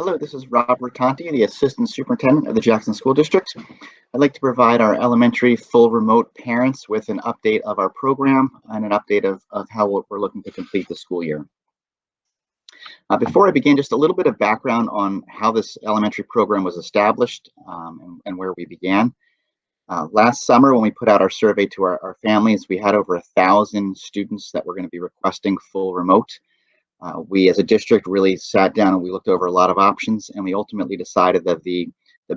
Hello, this is Robert Tonti, the Assistant Superintendent of the Jackson School District. I'd like to provide our elementary full remote parents with an update of our program and an update of how we're looking to complete the school year. Before I begin, just a little bit of background on how this elementary program was established and where we began. Last summer, when we put out our survey to our families, we had over 1,000 students that were going to be requesting full remote. We as a district really sat down and we looked over a lot of options, and we ultimately decided that the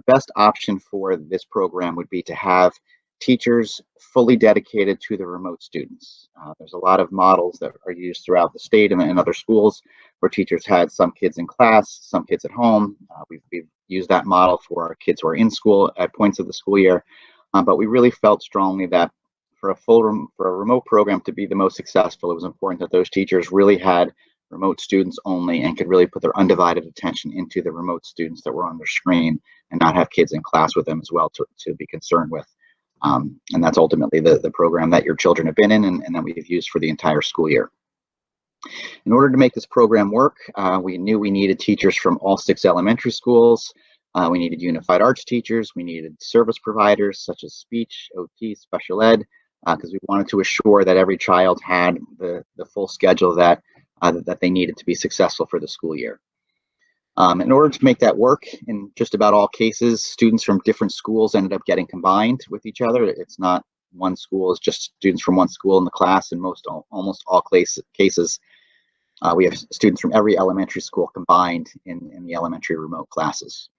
best option for this program would be to have teachers fully dedicated to the remote students. There's a lot of models that are used throughout the state and other schools where teachers had some kids in class, some kids at home. We've used that model for our kids who are in school at points of the school year, but we really felt strongly that for a remote program to be the most successful, it was important that those teachers really had remote students only and could really put their undivided attention into the remote students that were on their screen and not have kids in class with them as well to be concerned with. And that's ultimately the program that your children have been in and that we've used for the entire school year. In order to make this program work, we knew we needed teachers from all 6 elementary schools. We needed unified arts teachers. We needed service providers such as speech, OT, special ed, because we wanted to assure that every child had the full schedule that they needed to be successful for the school year. In order to make that work, in just about all cases, students from different schools ended up getting combined with each other. It's not one school, it's just students from one school in the class. In almost all cases, we have students from every elementary school combined in the elementary remote classes.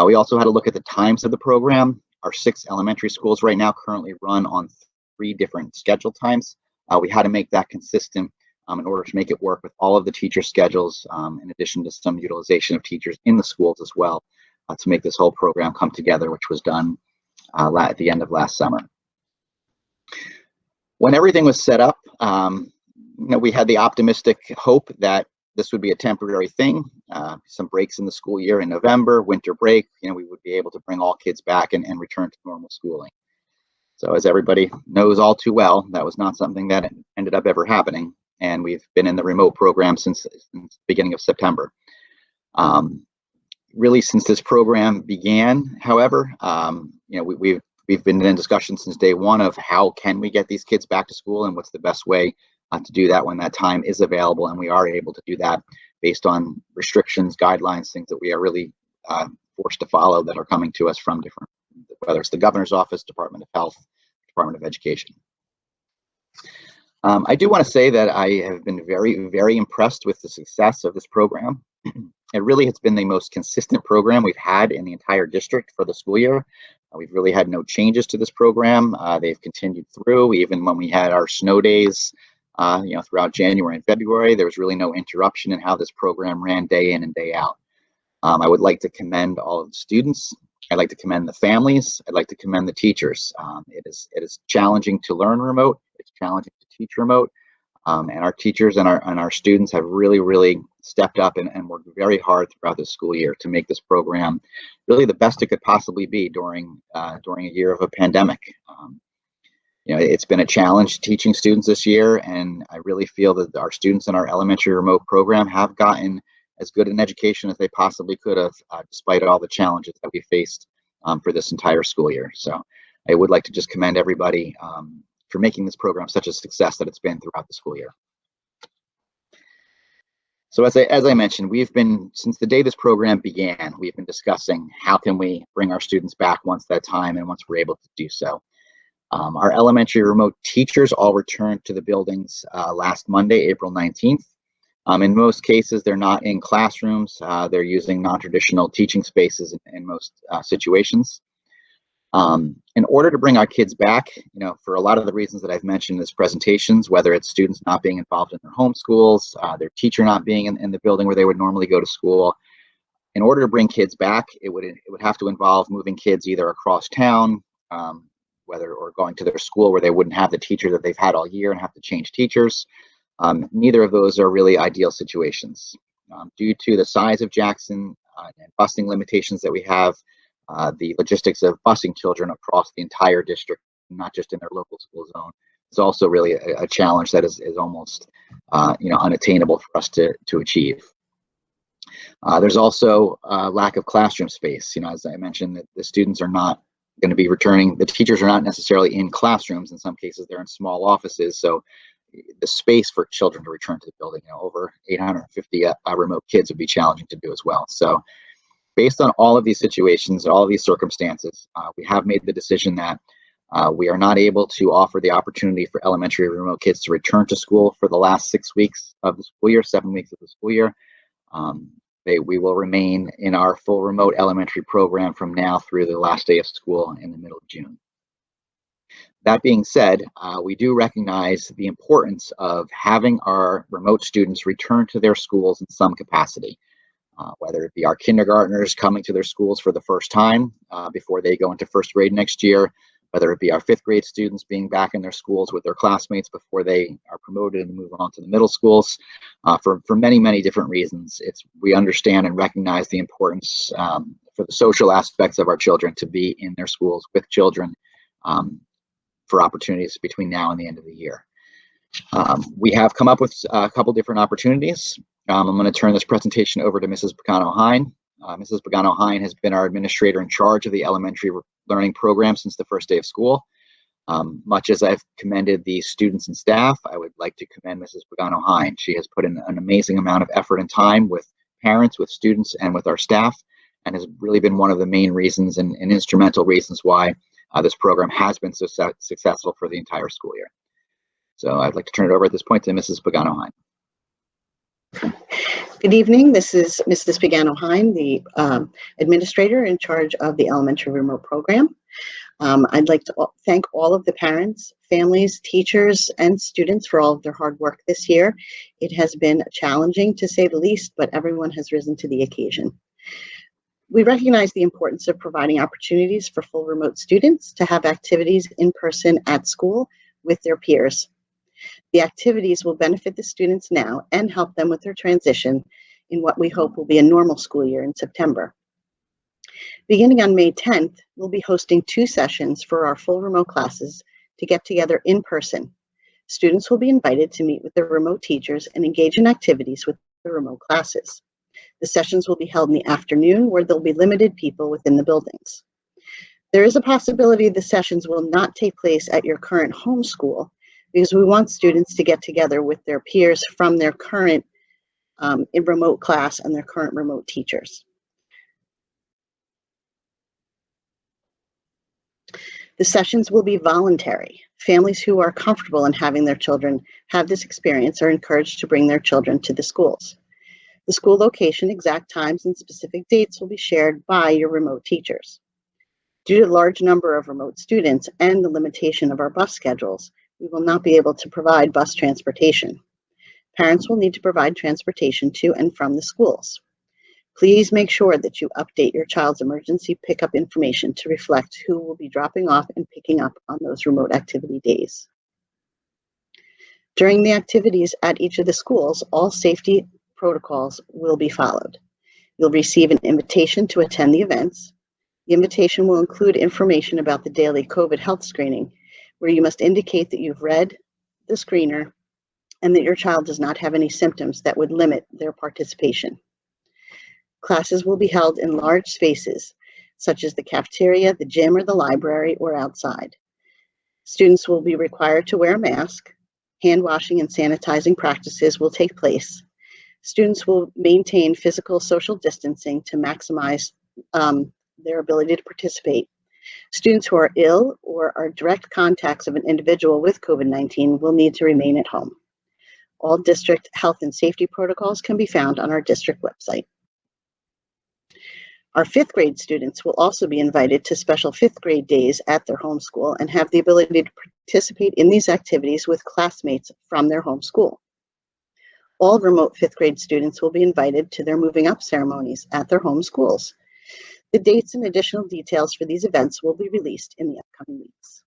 We also had to look at the times of the program. Our 6 elementary schools right now currently run on 3 different schedule times. We had to make that consistent in order to make it work with all of the teacher schedules, in addition to some utilization of teachers in the schools as well, to make this whole program come together, which was done at the end of last summer. When everything was set up, we had the optimistic hope that this would be a temporary thing, some breaks in the school year in November, winter break, we would be able to bring all kids back and return to normal schooling. So as everybody knows all too well, that was not something that ended up ever happening. And we've been in the remote program since the beginning of September. Really, since this program began, however, we've been in discussion since day one of how can we get these kids back to school and what's the best way to do that when that time is available, and we are able to do that based on restrictions, guidelines, things that we are really forced to follow that are coming to us from different, whether it's the governor's office, Department of Health, Department of Education. I do want to say that I have been very, very impressed with the success of this program. It really has been the most consistent program we've had in the entire district for the school year. We've really had no changes to this program. They've continued through, even when we had our snow days, throughout January and February. There was really no interruption in how this program ran day in and day out. I would like to commend all of the students. I'd like to commend the families. I'd like to commend the teachers. It is challenging to learn remote. It's challenging to teach remote, and our teachers and our students have really stepped up and worked very hard throughout the school year to make this program really the best it could possibly be during a year of a pandemic. It's been a challenge teaching students this year, and I really feel that our students in our elementary remote program have gotten as good an education as they possibly could have, despite all the challenges that we faced for this entire school year. So I would like to just commend everybody for making this program such a success that it's been throughout the school year. So as I mentioned, since the day this program began, we've been discussing how can we bring our students back once that time and once we're able to do so. Our elementary remote teachers all returned to the buildings last Monday, April 19th. In most cases, they're not in classrooms. They're using non-traditional teaching spaces in most situations. In order to bring our kids back, for a lot of the reasons that I've mentioned in this presentations, whether it's students not being involved in their home schools, their teacher not being in the building where they would normally go to school, in order to bring kids back, it would have to involve moving kids either across town, or going to their school where they wouldn't have the teacher that they've had all year and have to change teachers. Neither of those are really ideal situations. Due to the size of Jackson and busing limitations that we have, the logistics of busing children across the entire district, not just in their local school zone, is also really a challenge that is almost unattainable for us to achieve. There's also a lack of classroom space. As I mentioned, that the students are not going to be returning. The teachers are not necessarily in classrooms. In some cases, they're in small offices. So the space for children to return to the building, over 850 remote kids would be challenging to do as well. So based on all of these situations, all of these circumstances, we have made the decision that we are not able to offer the opportunity for elementary remote kids to return to school for the last 6 weeks of the school year, 7 weeks of the school year. We will remain in our full remote elementary program from now through the last day of school in the middle of June. That being said, we do recognize the importance of having our remote students return to their schools in some capacity, whether it be our kindergartners coming to their schools for the first time before they go into first grade next year, whether it be our fifth grade students being back in their schools with their classmates before they are promoted and move on to the middle schools. For many, many different reasons, we understand and recognize the importance for the social aspects of our children to be in their schools with children for opportunities between now and the end of the year. We have come up with a couple different opportunities. I'm going to turn this presentation over to Mrs. Pagano-Hine. Mrs. Pagano-Hine has been our administrator in charge of the elementary learning program since the first day of school. Much as I've commended the students and staff, I would like to commend Mrs. Pagano-Hine. She has put in an amazing amount of effort and time with parents, with students, and with our staff, and has really been one of the main reasons and instrumental reasons why this program has been so successful for the entire school year. So I'd like to turn it over at this point to Mrs. Pagano-Hine. Good evening. This is Mrs. Pagano-Hine, the administrator in charge of the elementary remote program. I'd like to thank all of the parents, families, teachers, and students for all of their hard work this year. It has been challenging, to say the least, but everyone has risen to the occasion. We recognize the importance of providing opportunities for full remote students to have activities in person at school with their peers. The activities will benefit the students now and help them with their transition in what we hope will be a normal school year in September. Beginning on May 10th, we'll be hosting 2 sessions for our full remote classes to get together in person. Students will be invited to meet with their remote teachers and engage in activities with the remote classes. The sessions will be held in the afternoon, where there'll be limited people within the buildings. There is a possibility the sessions will not take place at your current home school, because we want students to get together with their peers from their current remote class and their current remote teachers. The sessions will be voluntary. Families who are comfortable in having their children have this experience are encouraged to bring their children to the schools. The school location, exact times, and specific dates will be shared by your remote teachers. Due to the large number of remote students and the limitation of our bus schedules, we will not be able to provide bus transportation. Parents will need to provide transportation to and from the schools. Please make sure that you update your child's emergency pickup information to reflect who will be dropping off and picking up on those remote activity days. During the activities at each of the schools, all safety protocols will be followed. You'll receive an invitation to attend the events. The invitation will include information about the daily COVID health screening, where you must indicate that you've read the screener and that your child does not have any symptoms that would limit their participation. Classes will be held in large spaces, such as the cafeteria, the gym, or the library, or outside. Students will be required to wear a mask. Hand washing and sanitizing practices will take place. Students will maintain physical social distancing to maximize their ability to participate. Students who are ill or are direct contacts of an individual with COVID-19 will need to remain at home. All district health and safety protocols can be found on our district website. Our 5th grade students will also be invited to special 5th grade days at their home school and have the ability to participate in these activities with classmates from their home school. All remote 5th grade students will be invited to their moving up ceremonies at their home schools. The dates and additional details for these events will be released in the upcoming weeks.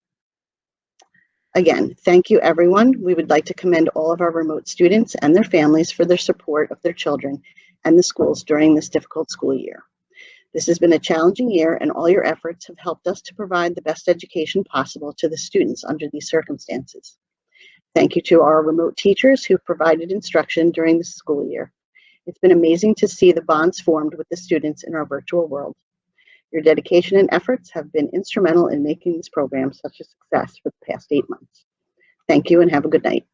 Again, thank you, everyone. We would like to commend all of our remote students and their families for their support of their children and the schools during this difficult school year. This has been a challenging year, and all your efforts have helped us to provide the best education possible to the students under these circumstances. Thank you to our remote teachers who provided instruction during the school year. It's been amazing to see the bonds formed with the students in our virtual world. Your dedication and efforts have been instrumental in making this program such a success for the past 8 months. Thank you and have a good night.